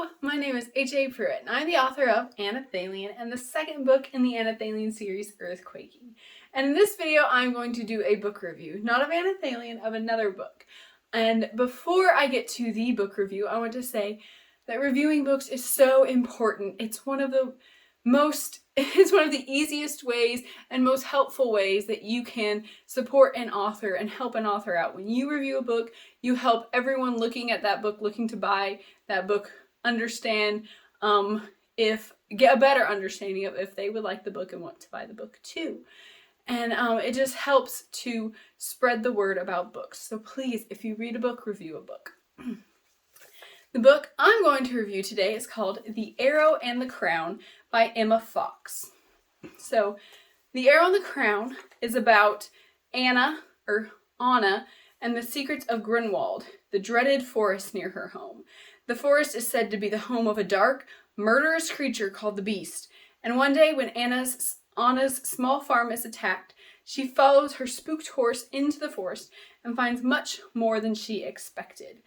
Hello, my name is HAPruitt, and I'm the author of Anathalion and the second book in the Anathalion series, Earthquaking. And in this video, I'm going to do a book review, not of Anathalion, of another book. And before I get to the book review, I want to say that reviewing books is so important. It's one of the easiest ways and most helpful ways that you can support an author and help an author out. When you review a book, you help everyone looking at that book, looking to buy that book, understand get a better understanding of if they would like the book and want to buy the book too. And it just helps to spread the word about books. So please, if you read a book, review a book. The book I'm going to review today is called The Arrow and the Crown by Emma Fox. So, The Arrow and the Crown is about Anna, and the secrets of Grunwald, the dreaded forest near her home. The forest is said to be the home of a dark, murderous creature called the Beast, and one day when Anna's small farm is attacked, she follows her spooked horse into the forest and finds much more than she expected.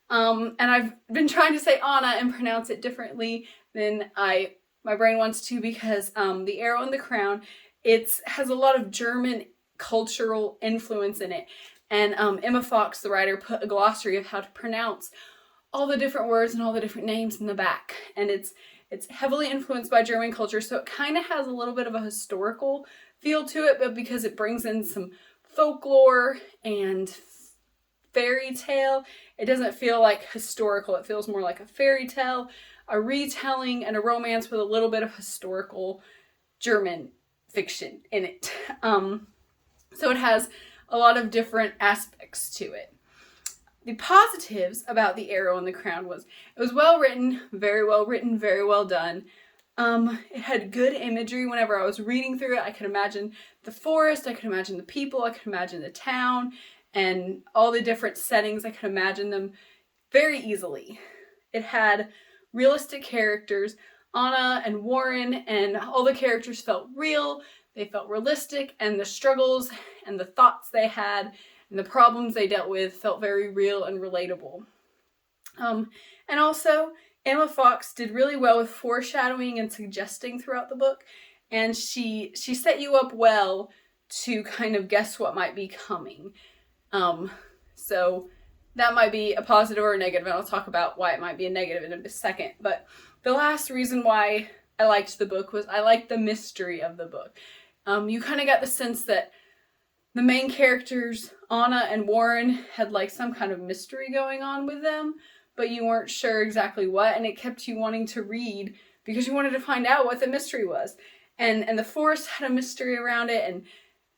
And I've been trying to say Anna and pronounce it differently than my brain wants to because The Arrow and the Crown, has a lot of German cultural influence in it. And Emma Fox, the writer, put a glossary of how to pronounce all the different words and all the different names in the back. And it's heavily influenced by German culture, so it kind of has a little bit of a historical feel to it, but because it brings in some folklore and fairy tale, it doesn't feel like historical. It feels more like a fairy tale, a retelling, and a romance with a little bit of historical German fiction in it. So it has a lot of different aspects to it. The positives about The Arrow and the Crown was it was well written, very well done. It had good imagery. Whenever I was reading through it, I could imagine the forest, I could imagine the people, I could imagine the town, and all the different settings. I could imagine them very easily. It had realistic characters. Anna and Warren and all the characters felt real, they felt realistic, and the struggles and the thoughts they had and the problems they dealt with felt very real and relatable. And also, Emma Fox did really well with foreshadowing and suggesting throughout the book, and she set you up well to kind of guess what might be coming. So that might be a positive or a negative, and I'll talk about why it might be a negative in a second. But the last reason why I liked the book was I liked the mystery of the book. You kind of got the sense that the main characters, Anna and Warren, had like some kind of mystery going on with them, but you weren't sure exactly what, and it kept you wanting to read because you wanted to find out what the mystery was. And the forest had a mystery around it, and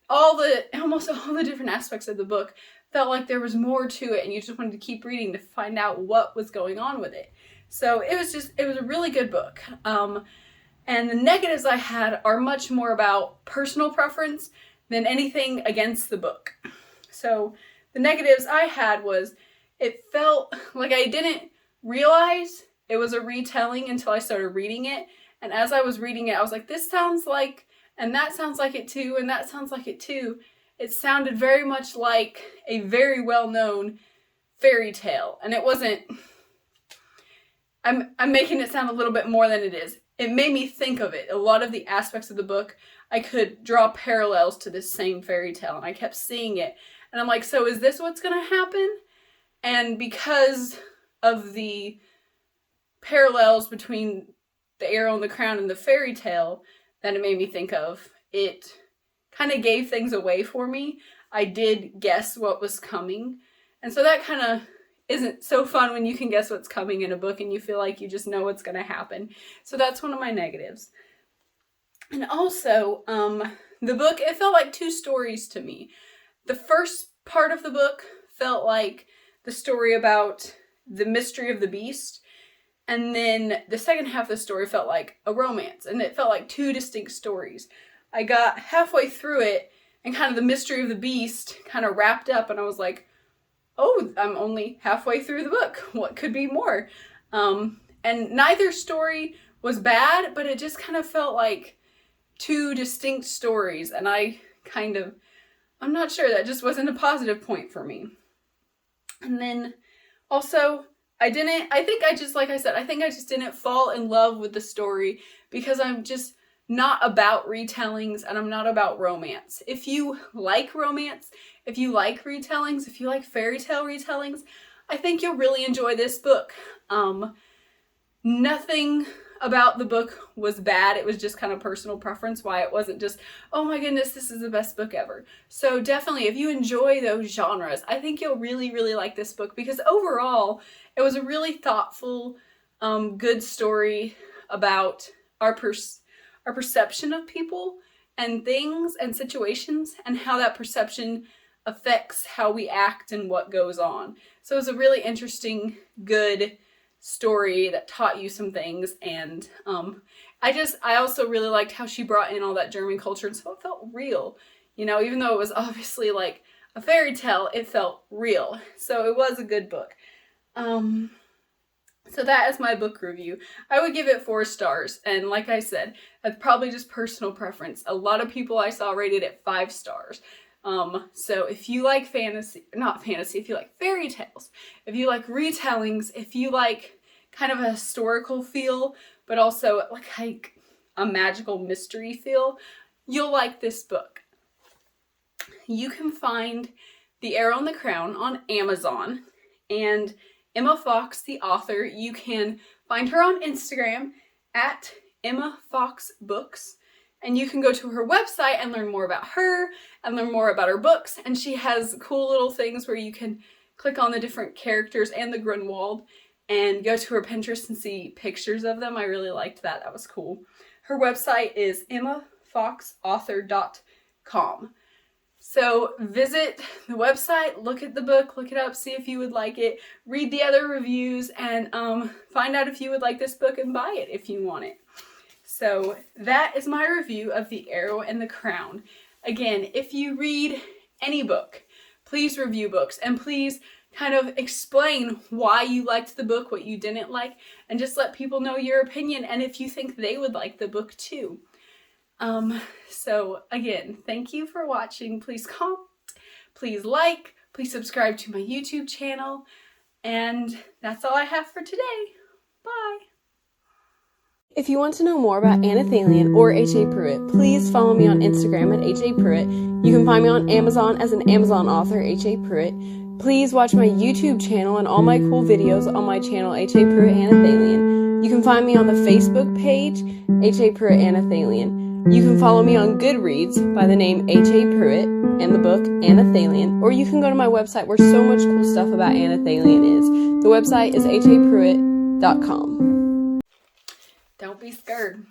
almost all the different aspects of the book felt like there was more to it, and you just wanted to keep reading to find out what was going on with it. So it was a really good book. And the negatives I had are much more about personal preference than anything against the book. So the negatives I had was it felt like I didn't realize it was a retelling until I started reading it. And as I was reading it, I was like, this sounds like, and that sounds like it too, and that sounds like it too. It sounded very much like a very well-known fairy tale. And it wasn't, I'm making it sound a little bit more than it is. It made me think of it. A lot of the aspects of the book, I could draw parallels to this same fairy tale, and I kept seeing it. And I'm like, so is this what's going to happen? And because of the parallels between The Arrow and the Crown and the fairy tale that it made me think of, it kind of gave things away for me. I did guess what was coming. And so that kind of isn't so fun when you can guess what's coming in a book and you feel like you just know what's going to happen. So that's one of my negatives. And also, the book, it felt like two stories to me. The first part of the book felt like the story about the mystery of the Beast. And then the second half of the story felt like a romance. And it felt like two distinct stories. I got halfway through it and kind of the mystery of the Beast kind of wrapped up, and I was like, oh, I'm only halfway through the book. What could be more? And neither story was bad, but it just kind of felt like two distinct stories, and I'm not sure, that just wasn't a positive point for me. And then also, I think I just, like I said, I think I just didn't fall in love with the story because I'm just not about retellings and I'm not about romance. If you like romance, if you like retellings, if you like fairy tale retellings, I think you'll really enjoy this book. Nothing about the book was bad. It was just kind of personal preference why it wasn't just, oh my goodness, this is the best book ever. So definitely, if you enjoy those genres, I think you'll really, really like this book because overall, it was a really thoughtful, good story about our perception of people and things and situations and how that perception affects how we act and what goes on. So it was a really interesting, good story that taught you some things, and I also really liked how she brought in all that German culture, and so it felt real, you know, even though it was obviously like a fairy tale, it felt real. So it was a good book. So that is my book review. I would give it 4 stars, and like I said, that's probably just personal preference. A lot of people I saw rated it 5 stars. So if you like if you like fairy tales, if you like retellings, if you like kind of a historical feel, but also like a magical mystery feel, you'll like this book. You can find The Arrow and the Crown on Amazon, and Emma Fox, the author, you can find her on Instagram at Emma Fox Books. And you can go to her website and learn more about her and learn more about her books. And she has cool little things where you can click on the different characters and the Grunwald and go to her Pinterest and see pictures of them. I really liked that. That was cool. Her website is emmafoxauthor.com. So visit the website, look at the book, look it up, see if you would like it, read the other reviews, and find out if you would like this book and buy it if you want it. So that is my review of The Arrow and the Crown. Again, if you read any book, please review books and please kind of explain why you liked the book, what you didn't like, and just let people know your opinion and if you think they would like the book too. So again, thank you for watching. Please comment, please like, please subscribe to my YouTube channel, and that's all I have for today. Bye! If you want to know more about Anna Thalian or HAPruitt, please follow me on Instagram at HAPruitt. You can find me on Amazon as an Amazon author, HAPruitt. Please watch my YouTube channel and all my cool videos on my channel, HAPruitt Anna Thalian. You can find me on the Facebook page, HAPruitt Anna Thalian. You can follow me on Goodreads by the name HAPruitt and the book Anna Thalian, or you can go to my website where so much cool stuff about Anna Thalian is. The website is HAPruitt.com. Don't be scared.